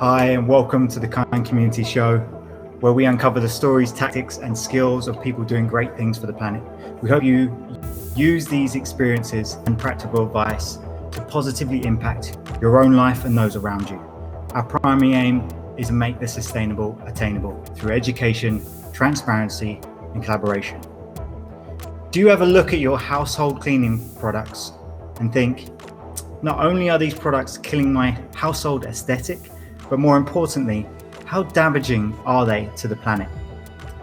Hi, and welcome to the Kind Community Show, where we uncover the stories, tactics, and skills of people doing great things for the planet. We hope you use these experiences and practical advice to positively impact your own life and those around you. Our primary aim is to make the sustainable attainable through education, transparency, and collaboration. Do you ever look at your household cleaning products and think, not only are these products killing my household aesthetic, but more importantly, how damaging are they to the planet?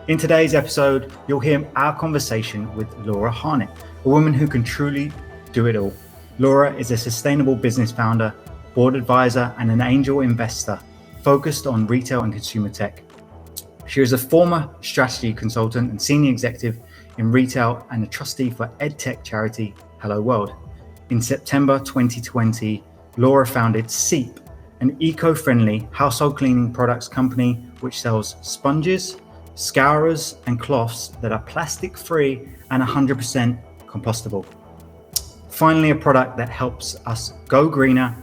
In today's episode, you'll hear our conversation with Laura Harnett, a woman who can truly do it all. Laura is a sustainable business founder, board advisor, and an angel investor focused on retail and consumer tech. She is a former strategy consultant and senior executive in retail and a trustee for EdTech charity Hello World. In September 2020, Laura founded Seep, an eco-friendly household cleaning products company which sells sponges, scourers, and cloths that are plastic-free and 100% compostable. Finally, a product that helps us go greener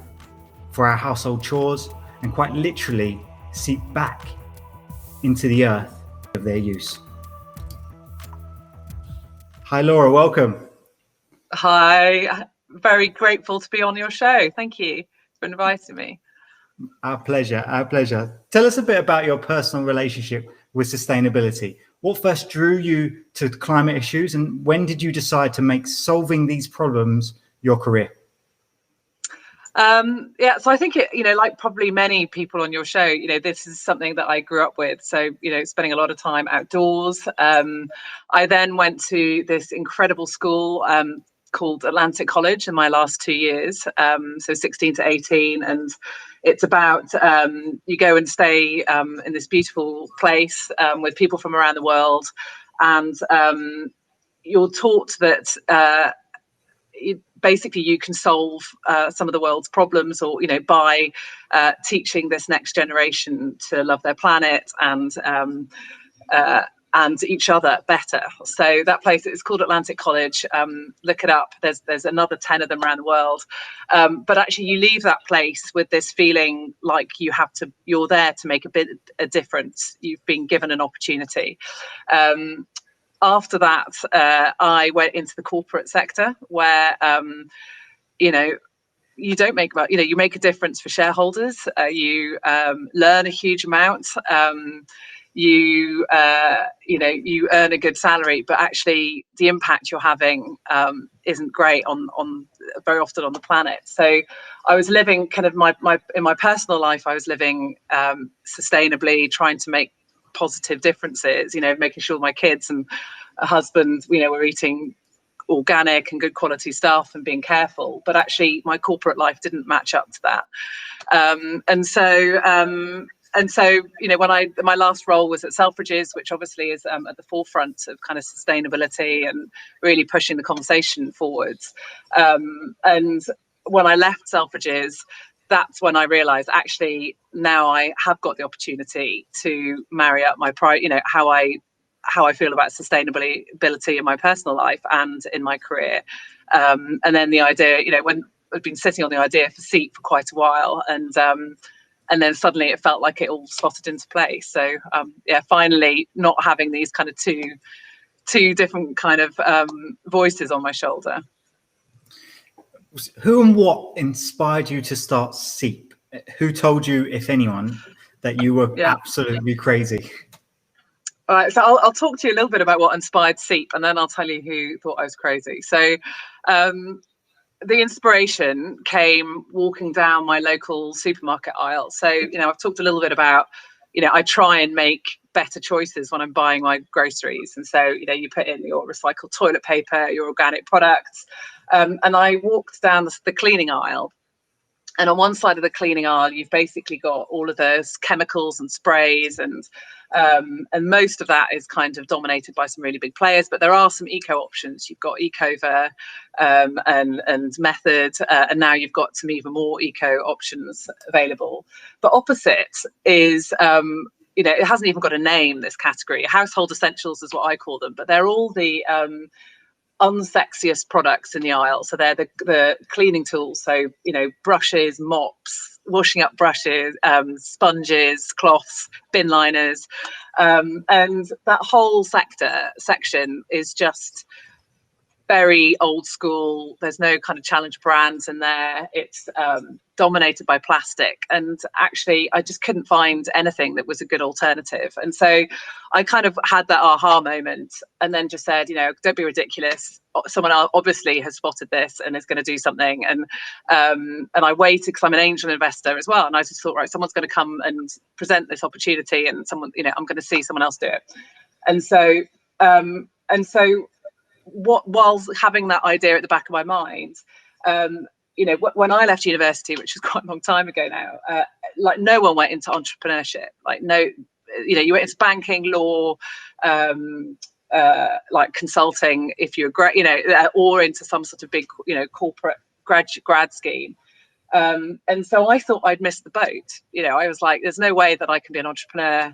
for our household chores and quite literally seep back into the earth of their use. Hi, Laura, welcome. Hi, very grateful to be on your show. Thank you for inviting me. Our pleasure, our pleasure. Tell us a bit about your personal relationship with sustainability. What first drew you to climate issues, and when did you decide to make solving these problems your career? So I think like probably many people on your show, this is something that I grew up with. So, spending a lot of time outdoors. I then went to this incredible school called Atlantic College in my last 2 years, so 16 to 18. And it's about you go and stay in this beautiful place with people from around the world. And you're taught that basically you can solve some of the world's problems, or by teaching this next generation to love their planet and each other better. So that place is called Atlantic College. Look it up. There's another 10 of them around the world. But actually, you leave that place with this feeling like you're there to make a difference. You've been given an opportunity. After that, I went into the corporate sector where, you don't make about, you make a difference for shareholders. You learn a huge amount. You earn a good salary, but actually the impact you're having isn't great on very often on the planet. So I was living kind of in my personal life, I was living sustainably, trying to make positive differences, making sure my kids and a husband, were eating organic and good quality stuff and being careful. But actually my corporate life didn't match up to that. And so when my last role was at Selfridges, which obviously is at the forefront of kind of sustainability and really pushing the conversation forwards. And when I left Selfridges, that's when I realized actually now I have got the opportunity to marry up my how I feel about sustainability in my personal life and in my career. And then the idea, when I've been sitting on the idea for Seep for quite a while, and then suddenly it felt like it all slotted into place. So finally not having these kind of two different kind of voices on my shoulder. Who and what inspired you to start Seep? Who told you, if anyone, that you were absolutely crazy? All right, so I'll talk to you a little bit about what inspired Seep, and then I'll tell you who thought I was crazy. So the inspiration came walking down my local supermarket aisle. So, I've talked a little bit about, I try and make better choices when I'm buying my groceries. And so, you put in your recycled toilet paper, your organic products. And I walked down the cleaning aisle. And on one side of the cleaning aisle, you've basically got all of those chemicals and sprays, and most of that is kind of dominated by some really big players. But there are some eco options. You've got Ecover and Method, and now you've got some even more eco options available. But opposite is it hasn't even got a name, this category. Household essentials is what I call them, but they're all the unsexiest products in the aisle. So they're the cleaning tools. So, brushes, mops, washing up brushes, sponges, cloths, bin liners, and that whole section is just very old school. There's no kind of challenge brands in there. It's dominated by plastic, and actually I just couldn't find anything that was a good alternative. And so I kind of had that aha moment, and then just said, you know, don't be ridiculous. Someone obviously has spotted this and is going to do something. And I waited because I'm an angel investor as well, and I just thought, right, someone's going to come and present this opportunity, and someone, you know, I'm going to see someone else do it. And so whilst having that idea at the back of my mind, you know, when I left university, which is quite a long time ago now, like no one went into entrepreneurship. Like no, you know, you went into banking, law, like consulting, if you're great, you know, or into some sort of big, you know, corporate grad scheme. And so I thought I'd missed the boat. You know, I was like, there's no way that I can be an entrepreneur.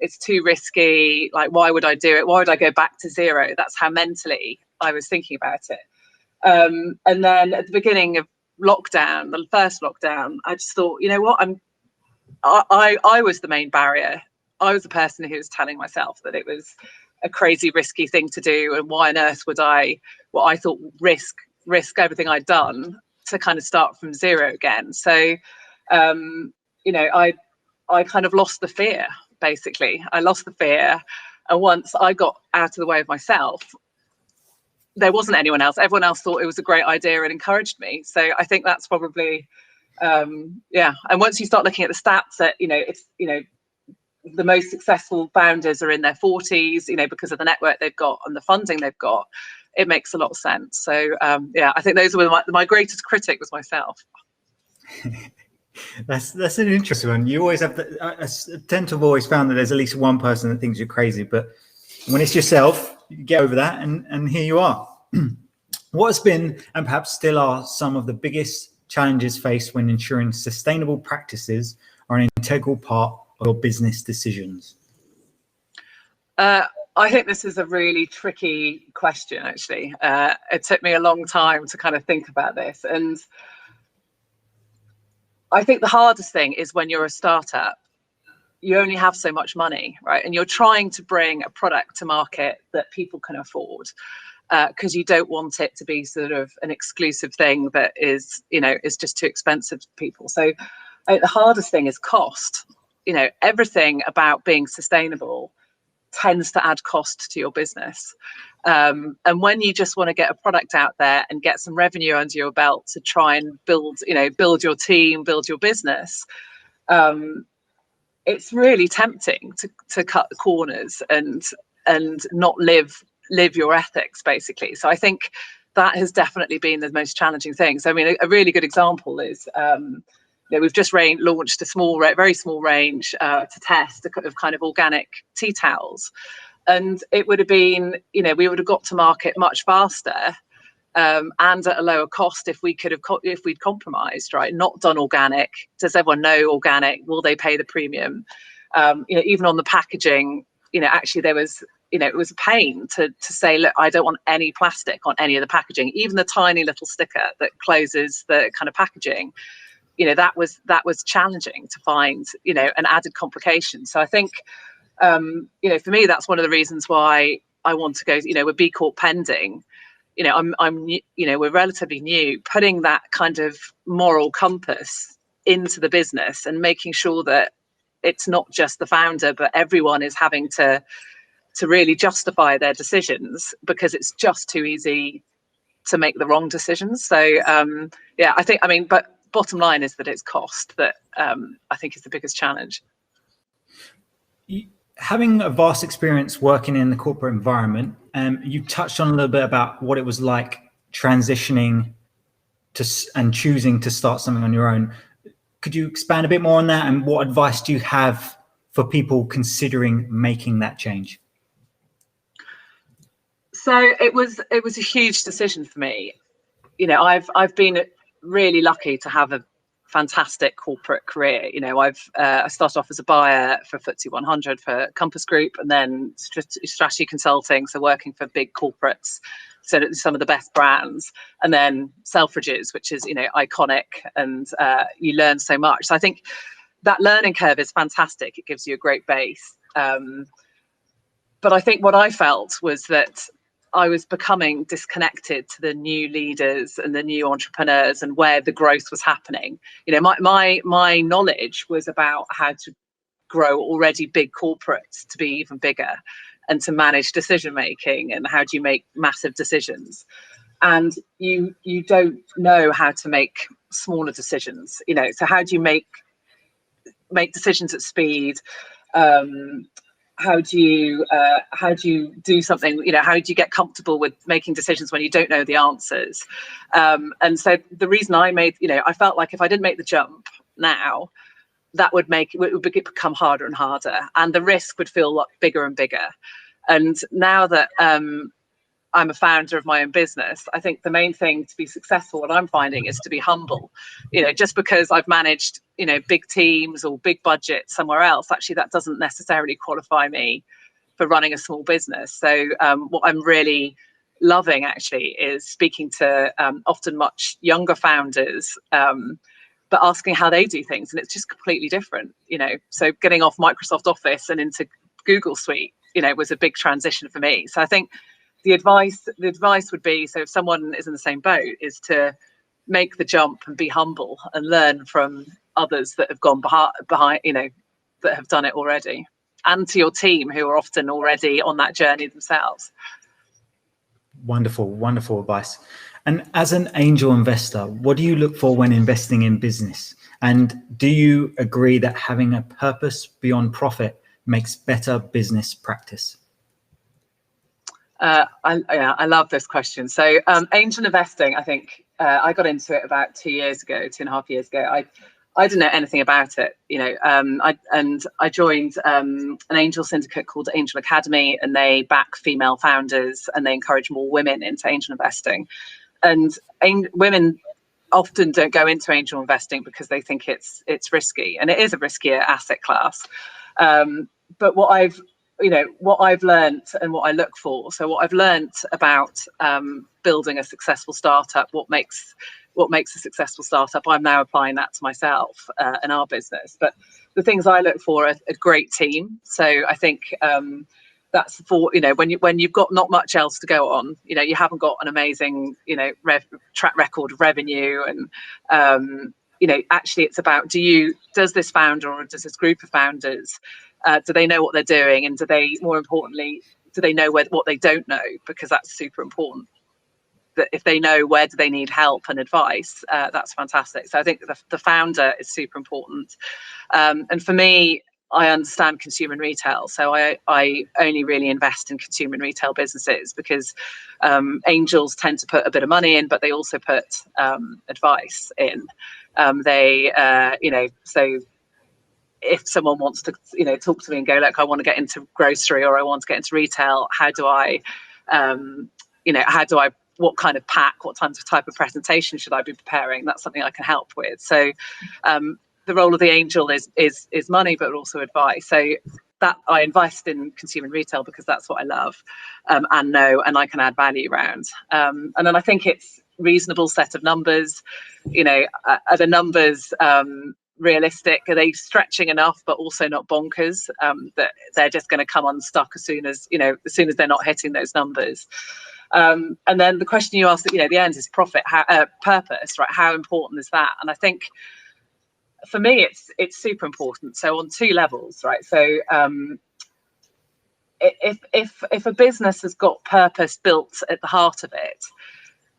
It's too risky. Like, why would I do it? Why would I go back to zero? That's how mentally I was thinking about it. And then at the beginning of lockdown, the first lockdown, I just thought, you know what, I was the main barrier. I was the person who was telling myself that it was a crazy risky thing to do, and why on earth would I thought risk everything I'd done to kind of start from zero again. So you know, I kind of lost the fear. Basically, I lost the fear, and once I got out of the way of myself, there wasn't anyone else. Everyone else thought it was a great idea and encouraged me. So I think that's probably, yeah. And once you start looking at the stats, that, you know, it's, you know, the most successful founders are in their 40s, you know, because of the network they've got and the funding they've got. It makes a lot of sense. So yeah, I think those were my greatest critic was myself. That's an interesting one. You always have I tend to have always found that there's at least one person that thinks you're crazy, but when it's yourself, you get over that, and here you are. What has been, and perhaps still are, some of the biggest challenges faced when ensuring sustainable practices are an integral part of your business decisions? I think this is a really tricky question, actually. It took me a long time to kind of think about this, and I think the hardest thing is when you're a startup, you only have so much money, right? And you're trying to bring a product to market that people can afford, because you don't want it to be sort of an exclusive thing that is, you know, is just too expensive to people. So the hardest thing is cost. You know, everything about being sustainable tends to add cost to your business. And when you just want to get a product out there and get some revenue under your belt to try and build your team, build your business, it's really tempting to cut the corners and not live your ethics, basically. So I think that has definitely been the most challenging thing. So I mean, a really good example is you know, we've just launched a very small range to test of kind of organic tea towels, and it would have been, you know, we would have got to market much faster and at a lower cost if we'd compromised, right? Not done organic. Does everyone know organic? Will they pay the premium? You know, even on the packaging, you know, actually there was, you know, it was a pain to say, look, I don't want any plastic on any of the packaging, even the tiny little sticker that closes the kind of packaging. You know, that was challenging to find, you know, an added complication. So I think, you know, for me, that's one of the reasons why I want to go, you know, we're B Corp pending. You know, I'm, you know, we're relatively new, putting that kind of moral compass into the business and making sure that it's not just the founder, but everyone is having to really justify their decisions, because it's just too easy to make the wrong decisions. So yeah, I think, I mean, but bottom line is that it's cost that I think is the biggest challenge. Having a vast experience working in the corporate environment, you touched on a little bit about what it was like transitioning to and choosing to start something on your own. Could you expand a bit more on that, and what advice do you have for people considering making that change? So it was a huge decision for me. You know, I've been really lucky to have a fantastic corporate career. You know, I started off as a buyer for FTSE 100 for Compass Group, and then strategy consulting, so working for big corporates So some of the best brands, and then Selfridges, which is, iconic, and you learn so much. So I think that learning curve is fantastic. It gives you a great base. But I think what I felt was that I was becoming disconnected to the new leaders and the new entrepreneurs and where the growth was happening. My knowledge was about how to grow already big corporates to be even bigger, and to manage decision making, and how do you make massive decisions. And you don't know how to make smaller decisions. So how do you make decisions at speed? How do you do something? How do you get comfortable with making decisions when you don't know the answers? And so the reason I felt like if I didn't make the jump now, that would become harder and harder, and the risk would feel a lot bigger and bigger. And now that I'm a founder of my own business, I think the main thing to be successful, what I'm finding, is to be humble. Just because I've managed, big teams or big budgets somewhere else, actually that doesn't necessarily qualify me for running a small business. So what I'm really loving actually is speaking to often much younger founders, but asking how they do things, and it's just completely different. So getting off Microsoft Office and into Google Suite, was a big transition for me. So I think the advice would be, so if someone is in the same boat, is to make the jump and be humble and learn from others that have gone behind, that have done it already, and to your team who are often already on that journey themselves. Wonderful, wonderful advice. And as an angel investor, what do you look for when investing in business? And do you agree that having a purpose beyond profit makes better business practice? I love this question. So angel investing, I think I got into it about 2.5 years ago. I didn't know anything about it, I joined an angel syndicate called Angel Academy, and they back female founders and they encourage more women into angel investing. And women often don't go into angel investing because they think it's risky, and it is a riskier asset class. But what I've learned and what I look for. So what I've learned about building a successful startup, what makes a successful startup, I'm now applying that to myself and our business. But the things I look for are a great team. So I think that's for, when you've got not much else to go on, you haven't got an amazing, track record of revenue, and actually it's about, does this founder or does this group of founders, do they know what they're doing, and more importantly, do they know what they don't know? Because that's super important. That if they know where do they need help and advice, that's fantastic. So I think the founder is super important. And for me, I understand consumer and retail, so I only really invest in consumer and retail businesses, because angels tend to put a bit of money in, but they also put advice in. So if someone wants to, talk to me and go, look, I want to get into grocery, or I want to get into retail, how do I, what kind of pack, what type of presentation should I be preparing? That's something I can help with. So the role of the angel is money, but also advice. So that I invest in consumer and retail because that's what I love and know, and I can add value around. And then I think it's reasonable set of numbers. Are the numbers realistic? Are they stretching enough but also not bonkers, that they're just going to come unstuck as soon as they're not hitting those numbers? And then the question you asked at the end is profit, purpose, right? How important is that? And I think for me it's super important. So on two levels, right? So if a business has got purpose built at the heart of it,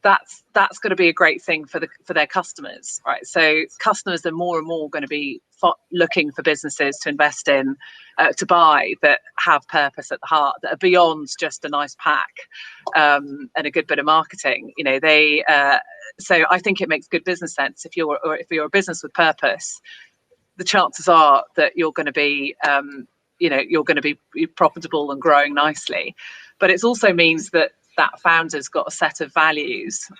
that's going to be a great thing for their customers, right? So customers are more and more going to be looking for businesses to invest in, to buy, that have purpose at the heart, that are beyond just a nice pack and a good bit of marketing. So I think it makes good business sense. If you're a business with purpose, the chances are that you're going to be profitable and growing nicely. But it also means that founder's got a set of values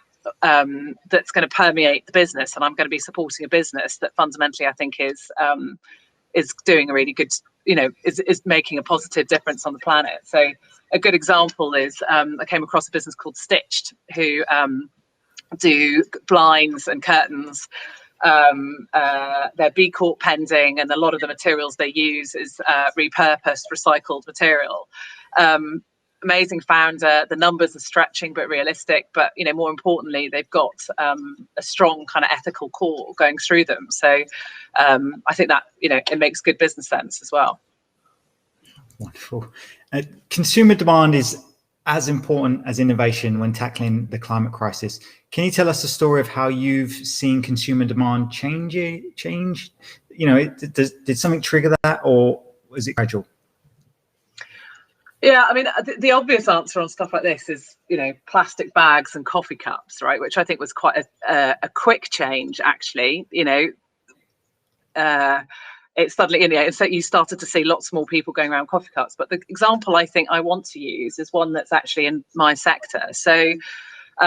that's going to permeate the business, and I'm going to be supporting a business that fundamentally I think is doing a really good is making a positive difference on the planet. So a good example is I came across a business called Stitched, who do blinds and curtains. They're B Corp pending, and a lot of the materials they use is repurposed, recycled material. Amazing founder. The numbers are stretching but realistic, but more importantly, they've got a strong kind of ethical core going through them. So I think that it makes good business sense as well. Wonderful. Consumer demand is as important as innovation when tackling the climate crisis. Can you tell us the story of how you've seen consumer demand change? Did something trigger that, or was it gradual? Yeah, I mean, the obvious answer on stuff like this is, plastic bags and coffee cups, right? Which I think was quite a quick change, actually. It suddenly, so you started to see lots more people going around coffee cups. But the example I think I want to use is one that's actually in my sector, so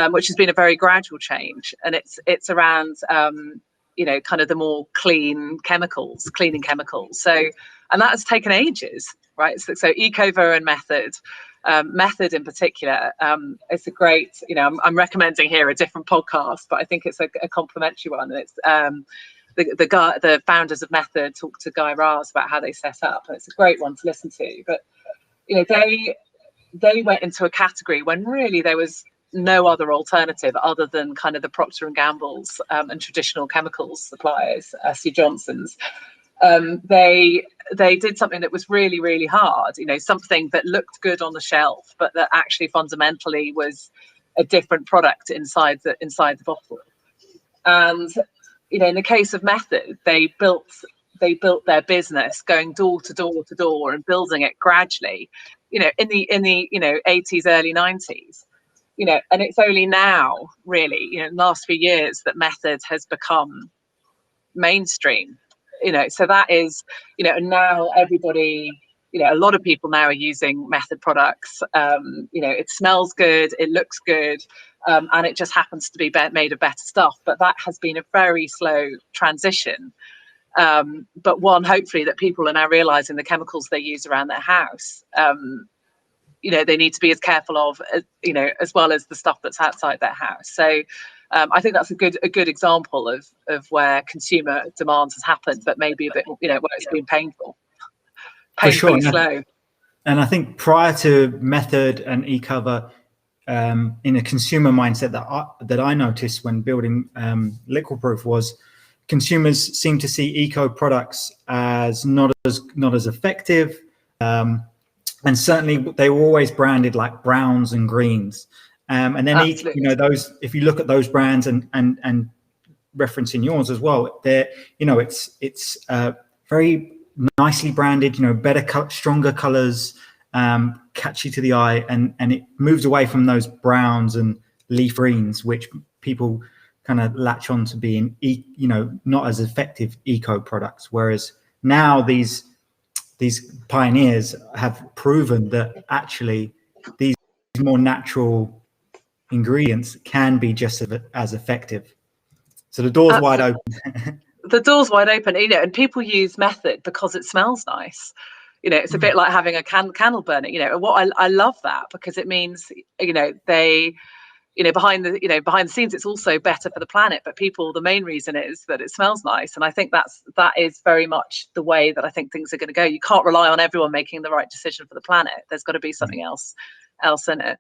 which has been a very gradual change, and it's around kind of the more cleaning chemicals. So, and that has taken ages, right? So Ecover and Method in particular, it's a great, I'm recommending here a different podcast, but I think it's a complimentary one. And it's the founders of Method talk to Guy Raz about how they set up, and it's a great one to listen to. But they went into a category when really there was no other alternative other than kind of the Procter and Gamble's and traditional chemicals suppliers, C. Johnson's. They did something that was really, really hard, something that looked good on the shelf, but that actually fundamentally was a different product inside the bottle. And in the case of Method, they built their business going door to door to door and building it gradually, in the 80s, early 90s, and it's only now really, in the last few years that Method has become mainstream, so that is, and now everybody, a lot of people now are using Method products. It smells good, it looks good, and it just happens to be made of better stuff. But that has been a very slow transition. But one, hopefully, that people are now realizing the chemicals they use around their house, they need to be as careful of, as well as the stuff that's outside their house. So I think that's a good example of where consumer demand has happened, but maybe a bit, where it's been painfully slow. And I think prior to Method and eCover, in a consumer mindset that I noticed when building Liquid Proof was consumers seem to see eco products as not as effective, and certainly they were always branded like browns and greens. And then those, if you look at those brands and referencing yours as well, they're it's very nicely branded, better stronger colors, catchy to the eye, and it moves away from those browns and leaf greens, which people kind of latch on to being not as effective eco products. Whereas now these pioneers have proven that actually these more natural ingredients can be just as effective. So the door's wide open. The door's wide open, and people use Method because it smells nice. It's a bit like having a candle burning, and what I love that, because it means, they, behind the scenes, it's also better for the planet, but the main reason is that it smells nice. And I think that is very much the way that I think things are going to go. You can't rely on everyone making the right decision for the planet. There's got to be something else in it.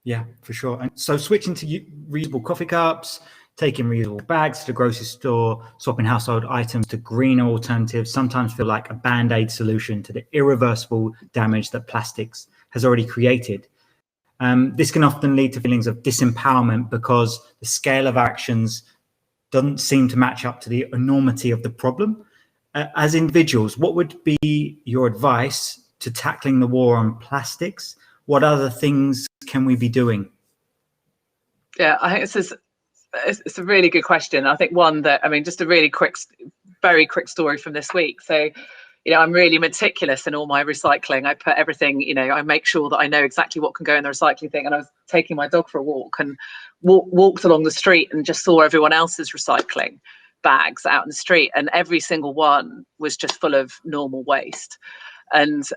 Yeah, for sure. And so switching to reusable coffee cups, taking reusable bags to the grocery store, swapping household items to greener alternatives sometimes feel like a band-aid solution to the irreversible damage that plastics has already created. This can often lead to feelings of disempowerment because the scale of our actions doesn't seem to match up to the enormity of the problem. As individuals, what would be your advice to tackling the war on plastics? What other things can we be doing? Yeah, I think it's a really good question. I think one that, just a very quick story from this week. So, I'm really meticulous in all my recycling. I put everything, I make sure that I know exactly what can go in the recycling thing. And I was taking my dog for a walk and walked along the street and just saw everyone else's recycling. bags out in the street, and every single one was just full of normal waste. And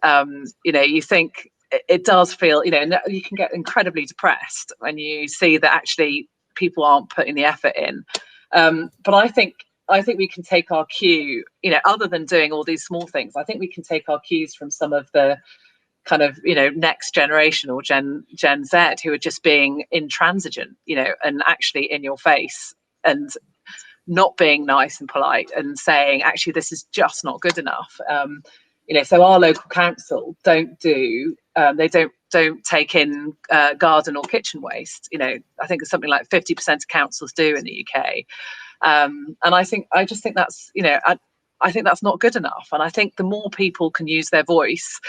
you think it does feel, you can get incredibly depressed when you see that actually people aren't putting the effort in. But I think we can take our cue, other than doing all these small things. I think we can take our cues from some of the kind of, next generation or Gen Z, who are just being intransigent, and actually in your face, and not being nice and polite, and saying, actually, this is just not good enough. So our local council don't take in garden or kitchen waste. I think it's something like 50% of councils do in the UK. And I just think that's, I think that's not good enough. And I think the more people can use their voice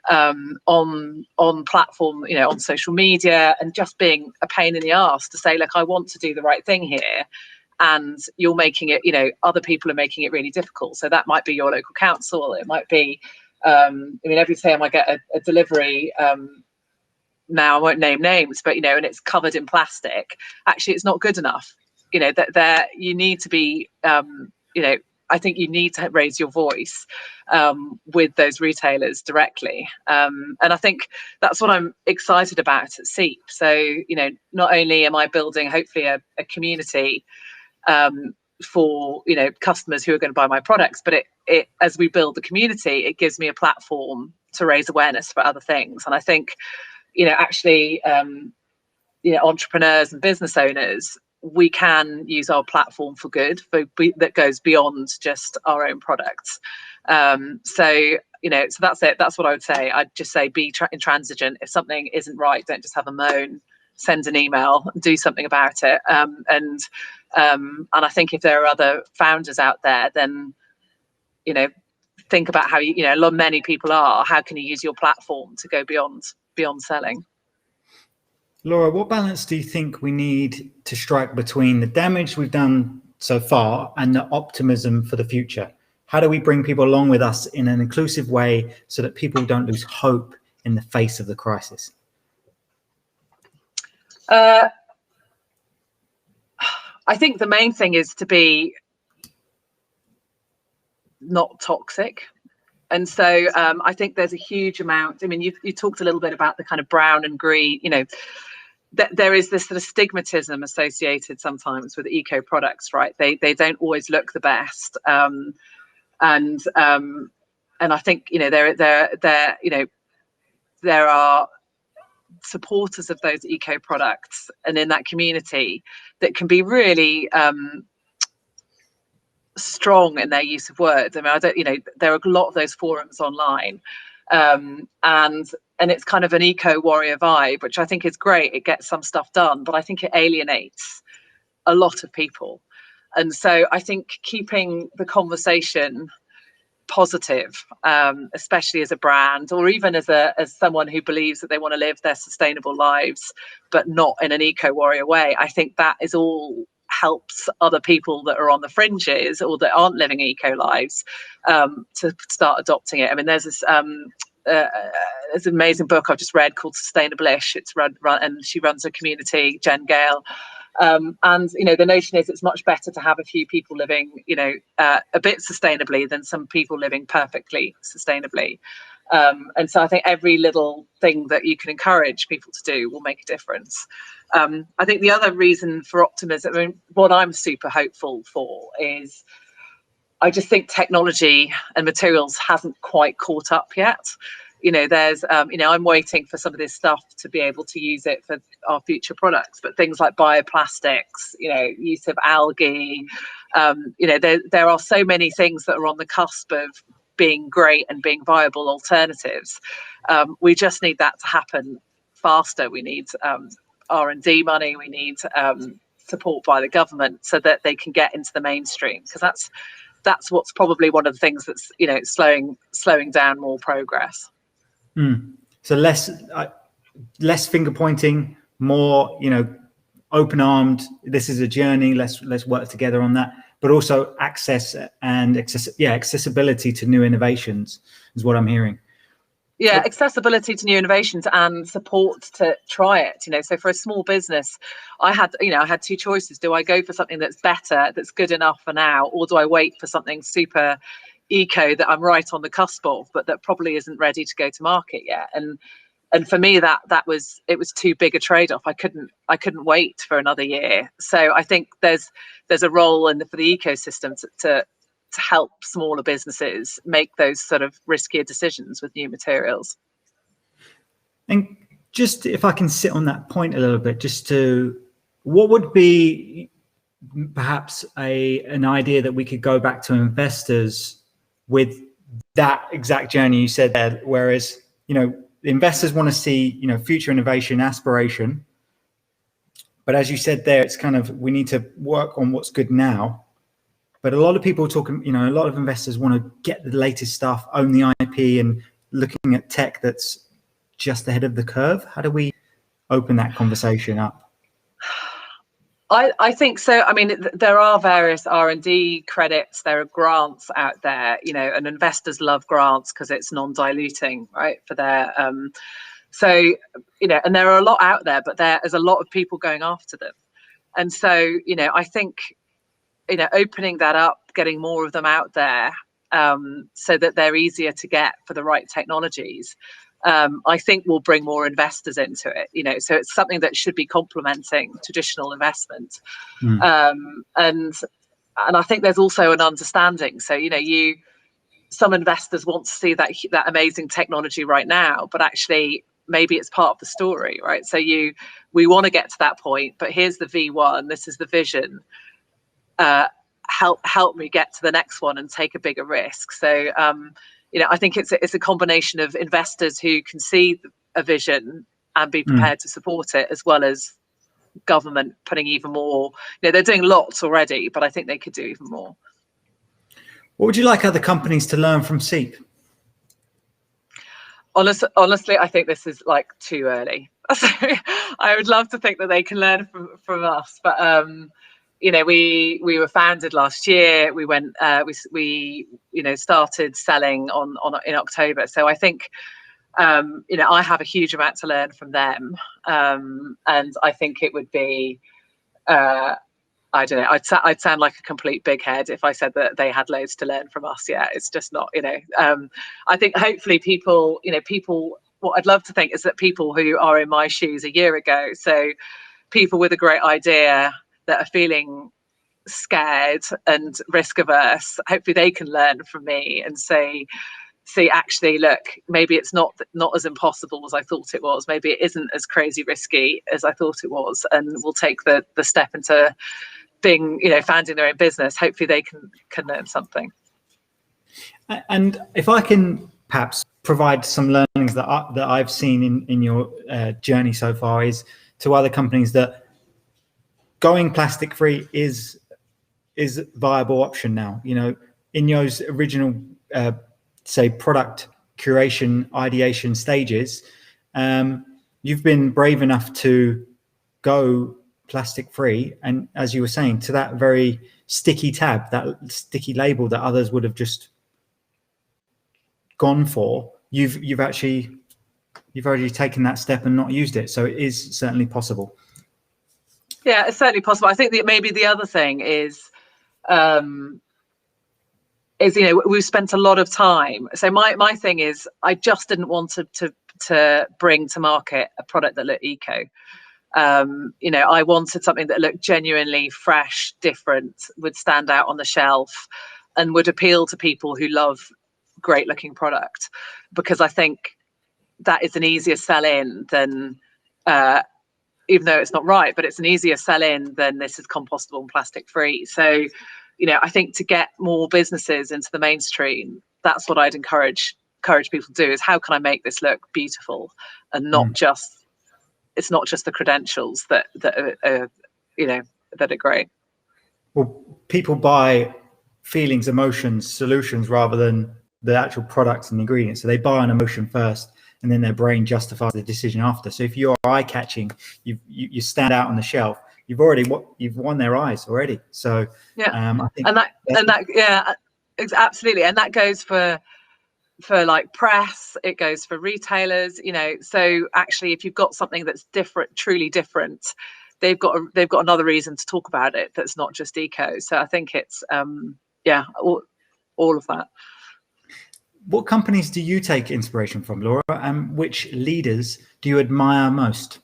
on platform, on social media, and just being a pain in the arse to say, look, I want to do the right thing here, and you're making it, other people are making it really difficult. So that might be your local council. It might be, every time I get a delivery, now I won't name names, but, and it's covered in plastic. Actually, it's not good enough. That you need to be, I think you need to raise your voice with those retailers directly. And I think that's what I'm excited about at Seep. So, not only am I building, hopefully, a community for, customers who are going to buy my products, but it as we build the community, it gives me a platform to raise awareness for other things. And I think, actually, entrepreneurs and business owners, we can use our platform for good, that goes beyond just our own products. So that's it. That's what I would say. I'd just say be intransigent. If something isn't right, don't just have a moan. Send an email, do something about it. And I think if there are other founders out there, then think about how many people are. How can you use your platform to go beyond selling? Laura, what balance do you think we need to strike between the damage we've done so far and the optimism for the future? How do we bring people along with us in an inclusive way so that people don't lose hope in the face of the crisis? I think the main thing is to be not toxic. And so I think there's a huge amount. I mean, you talked a little bit about the kind of brown and green, there is this sort of stigmatism associated sometimes with eco products, right? They don't always look the best. And I think, there are supporters of those eco products and in that community that can be really strong in their use of words. I mean, there are a lot of those forums online, and it's kind of an eco warrior vibe, which I think is great. It gets some stuff done, but I think it alienates a lot of people. And so I think keeping the conversation positive, especially as a brand, or even as someone who believes that they want to live their sustainable lives, but not in an eco warrior way, I think that is all helps other people that are on the fringes or that aren't living eco lives to start adopting it. I mean, there's this there's an amazing book I've just read called Sustainable-ish. It's run and she runs a community, Jen Gale. And the notion is it's much better to have a few people living a bit sustainably than some people living perfectly sustainably. And so I think every little thing that you can encourage people to do will make a difference. I think the other reason for optimism, I mean, what I'm super hopeful for is I just think technology and materials hasn't quite caught up yet. There's, I'm waiting for some of this stuff to be able to use it for our future products, but things like bioplastics, use of algae, there are so many things that are on the cusp of being great and being viable alternatives. We just need that to happen faster. We need R&D money. We need support by the government so that they can get into the mainstream, because that's what's probably one of the things that's slowing down more progress. So less finger pointing, more open-armed. This is a journey. Let's work together on that. But also access and accessibility to new innovations is what I'm hearing. Yeah, accessibility to new innovations and support to try it. So for a small business, I had two choices. Do I go for something that's better, that's good enough for now, or do I wait for something super eco that I'm right on the cusp of, but that probably isn't ready to go to market yet? And for me, it was too big a trade-off. I couldn't wait for another year. So I think there's a role for the ecosystem to help smaller businesses make those sort of riskier decisions with new materials. And just if I can sit on that point a little bit, what would be perhaps an idea that we could go back to investors with that exact journey you said there, whereas, investors want to see, future innovation, aspiration. But as you said there, it's kind of, we need to work on what's good now. But a lot of people a lot of investors want to get the latest stuff, own the IP, and looking at tech that's just ahead of the curve. How do we open that conversation up? I think so. I mean, there are various R&D credits. There are grants out there, and investors love grants because it's non-diluting, right, for their and there are a lot out there, but there's a lot of people going after them. And so, I think, opening that up, getting more of them out there, so that they're easier to get for the right technologies, I think will bring more investors into it. So it's something that should be complementing traditional investment. And I think there's also an understanding. So some investors want to see that amazing technology right now, but actually maybe it's part of the story, right? So we want to get to that point, but here's the V1. This is the vision. Help me get to the next one and take a bigger risk. So I think it's a combination of investors who can see a vision and be prepared to support it, as well as government putting even more. They're doing lots already, but I think they could do even more. What would you like other companies to learn from Seep? Honestly, I think this is like too early. So I would love to think that they can learn from us, but we were founded last year. We went, we started selling in October. So I think, I have a huge amount to learn from them. And I think it would be, I don't know, I'd sound like a complete big head if I said that they had loads to learn from us. Yeah, it's just not, I think hopefully people, what I'd love to think is that people who are in my shoes a year ago, so people with a great idea that are feeling scared and risk averse, hopefully they can learn from me and see actually, look, maybe it's not as impossible as I thought it was. Maybe it isn't as crazy risky as I thought it was, and we'll take the step into being, founding their own business. Hopefully they can learn something. And if I can perhaps provide some learnings that I've seen in your journey so far, is to other companies that going plastic free is a viable option now. In those original say product curation ideation stages, you've been brave enough to go plastic free, and as you were saying, to that very sticky tab, that sticky label that others would have just gone for, you've already taken that step and not used it. So it is certainly possible. Yeah, it's certainly possible. I think that maybe the other thing is we've spent a lot of time. So my thing is, I just didn't want to bring to market a product that looked eco. I wanted something that looked genuinely fresh, different, would stand out on the shelf, and would appeal to people who love great looking product, because I think that is an easier sell in than, even though it's not right, but it's an easier sell in than this is compostable and plastic free. So, I think to get more businesses into the mainstream, that's what I'd encourage people to do, is how can I make this look beautiful and not just, it's not just the credentials that are, that are great. Well, people buy feelings, emotions, solutions rather than the actual products and ingredients. So they buy an emotion first, and then their brain justifies the decision after. So if you're eye-catching, you stand out on the shelf, you've won their eyes already. So yeah, I think and that yeah, absolutely, and that goes for for like press, it goes for retailers, you know. So actually, if you've got something that's different, truly different, they've got another reason to talk about it that's not just eco. So I think it's yeah, all of that. What companies do you take inspiration from, Laura, and which leaders do you admire most?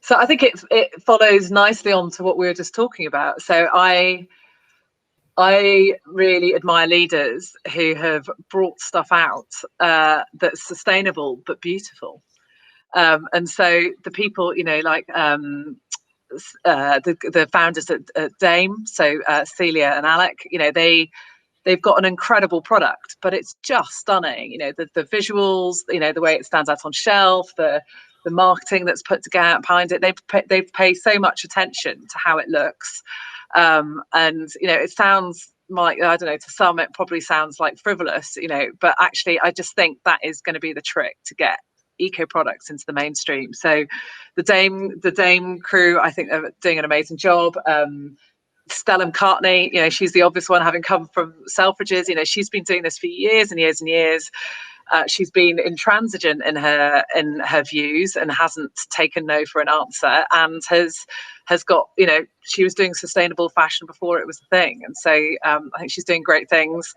So I think it follows nicely on to what we were just talking about. So I really admire leaders who have brought stuff out that's sustainable but beautiful. And so the people, you know, like the founders at Dame, so Celia and Alec, you know, they've got an incredible product, but it's just stunning. You know, the visuals, you know, the way it stands out on shelf, the marketing that's put together behind it. They've paid so much attention to how it looks. And, you know, it sounds like, I don't know, to some it probably sounds like frivolous, you know, but actually I just think that is going to be the trick to get eco products into the mainstream. So the Dame crew, I think, are doing an amazing job. Stella McCartney, you know, she's the obvious one, having come from Selfridges. You know, she's been doing this for years and years and years. She's been intransigent in her views and hasn't taken no for an answer, and has got, you know, she was doing sustainable fashion before it was a thing, and so I think she's doing great things.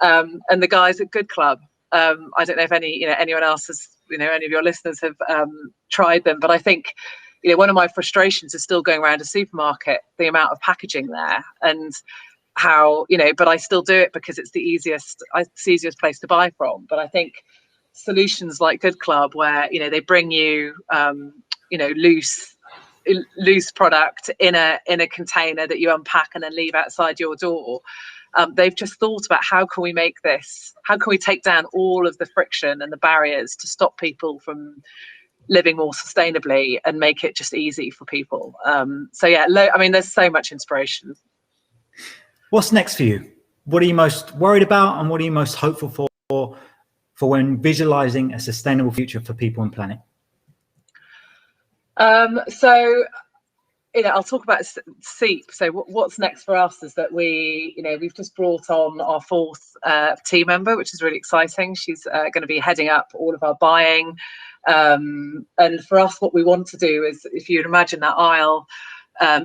And the guys at Good Club, I don't know if anyone else has, you know, any of your listeners have tried them, but I think, you know, one of my frustrations is still going around a supermarket, the amount of packaging there, and how, you know, but I still do it because it's the easiest place to buy from. But I think solutions like Good Club, where, you know, they bring you, you know, loose product in a container that you unpack and then leave outside your door. They've just thought about how can we take down all of the friction and the barriers to stop people from living more sustainably and make it just easy for people. So yeah, I mean, there's so much inspiration. What's next for you? What are you most worried about, and what are you most hopeful for when visualizing a sustainable future for people and planet? So, you know, I'll talk about Seep. So what's next for us is that we've just brought on our fourth team member, which is really exciting. She's going to be heading up all of our buying. And for us, what we want to do is, if you'd imagine that aisle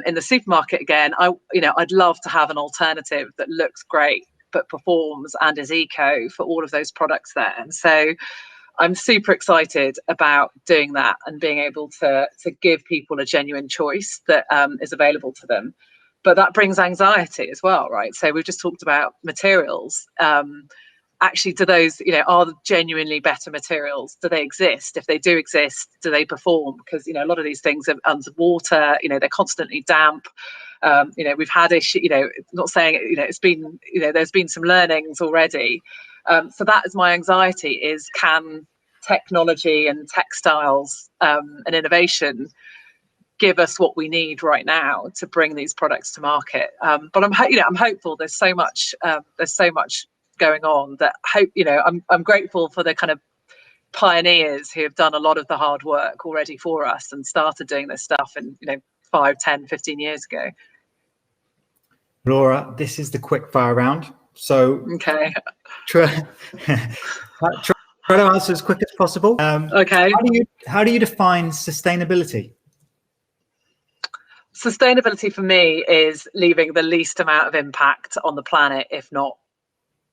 in the supermarket again, I'd love to have an alternative that looks great but performs and is eco for all of those products there. And so I'm super excited about doing that and being able to give people a genuine choice that is available to them. But that brings anxiety as well, right? So we've just talked about materials. Actually, do those, you know, are genuinely better materials? Do they exist? If they do exist, do they perform? Because, you know, a lot of these things are underwater, you know, they're constantly damp. You know, we've had issue, you know, not saying, you know, it's been, you know, there's been some learnings already. So that is my anxiety, is can technology and textiles and innovation give us what we need right now to bring these products to market? But I'm hopeful. There's so much going on that I'm grateful for the kind of pioneers who have done a lot of the hard work already for us and started doing this stuff in, you know, 5, 10, 15 years ago. Laura, this is the quick fire round. So okay. Try to answer as quick as possible. Okay. How do you define sustainability? Sustainability for me is leaving the least amount of impact on the planet, if not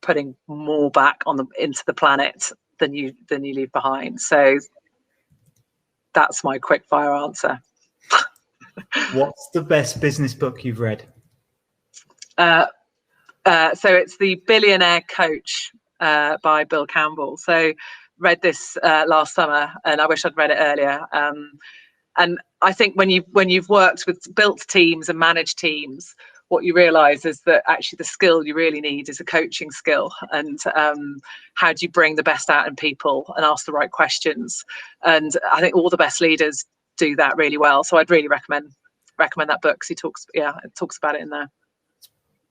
putting more back into the planet than you leave behind. So that's my quick fire answer. What's the best business book you've read? So it's The Billionaire Coach by Bill Campbell. So read this last summer, and I wish I'd read it earlier. And I think when you've built teams and managed teams, what you realize is that actually the skill you really need is a coaching skill. And how do you bring the best out in people and ask the right questions? And I think all the best leaders do that really well. So I'd really recommend that book, because it talks about it in there.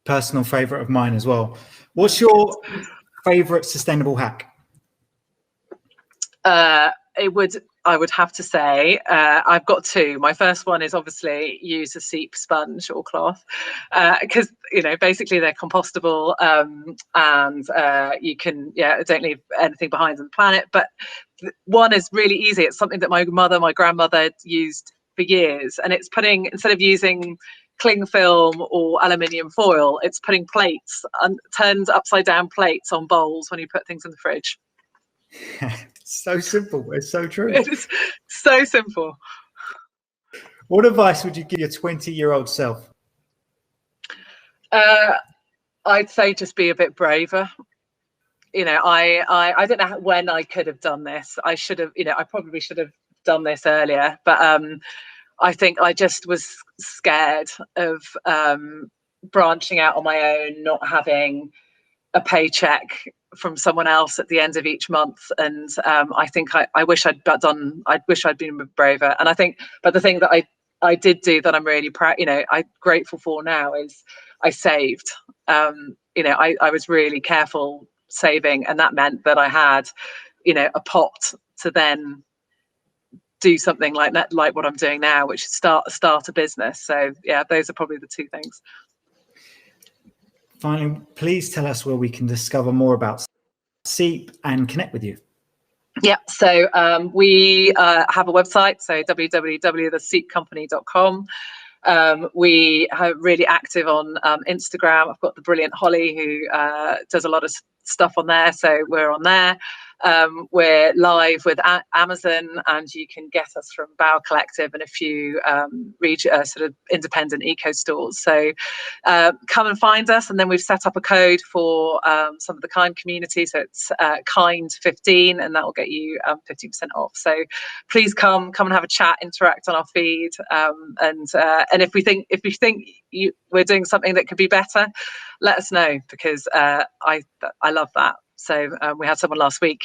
Personal favorite of mine as well. What's your favorite sustainable hack? I would have to say I've got two. My first one is obviously use a Seep sponge or cloth because basically they're compostable and you can don't leave anything behind on the planet. But one is really easy. It's something that my grandmother used for years, and it's putting, instead of using cling film or aluminium foil, it's putting plates, turned upside down plates on bowls when you put things in the fridge. So simple. It's so true. It is so simple. What advice would you give your 20-year-old self? I'd say just be a bit braver. I don't know when I could have done this. I should have, I probably should have done this earlier, but I think I just was scared of branching out on my own, not having a paycheck from someone else at the end of each month. And I think I wish I'd been braver. And I think, but the thing that I did do that I'm really proud, I'm grateful for now is I saved. I was really careful saving, and that meant that I had, a pot to then do something like that, like what I'm doing now, which is start a business. So yeah, those are probably the two things. Finally, please tell us where we can discover more about Seep and connect with you. Yeah, so we have a website, so www.theseepcompany.com. We are really active on Instagram. I've got the brilliant Holly who does a lot of stuff on there, so we're on there. We're live with Amazon, and you can get us from Bow Collective and a few sort of independent eco stores. So come and find us. And then we've set up a code for some of the Kind community, so it's Kind15, and that will get you 50% off. So please come and have a chat, interact on our feed, and if we think we're doing something that could be better, let us know, because I love that. So we had someone last week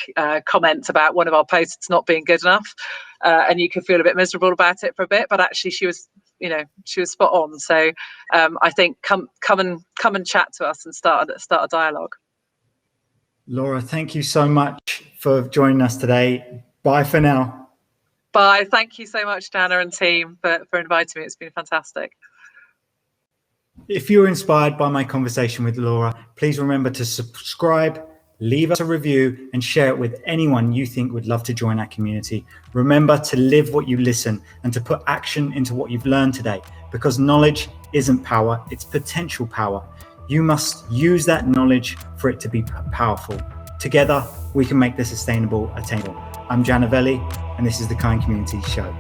comment about one of our posts not being good enough, and you could feel a bit miserable about it for a bit, but actually she was spot on. So I think come and chat to us and start a dialogue. Laura, thank you so much for joining us today. Bye for now. Bye. Thank you so much, Jana and team, for inviting me. It's been fantastic. If you were inspired by my conversation with Laura, please remember to subscribe, leave us a review, and share it with anyone you think would love to join our community. Remember to live what you listen and to put action into what you've learned today, because knowledge isn't power, it's potential power. You must use that knowledge for it to be powerful. Together, we can make the sustainable attainable. I'm Janavelli, and this is the Kind Community Show.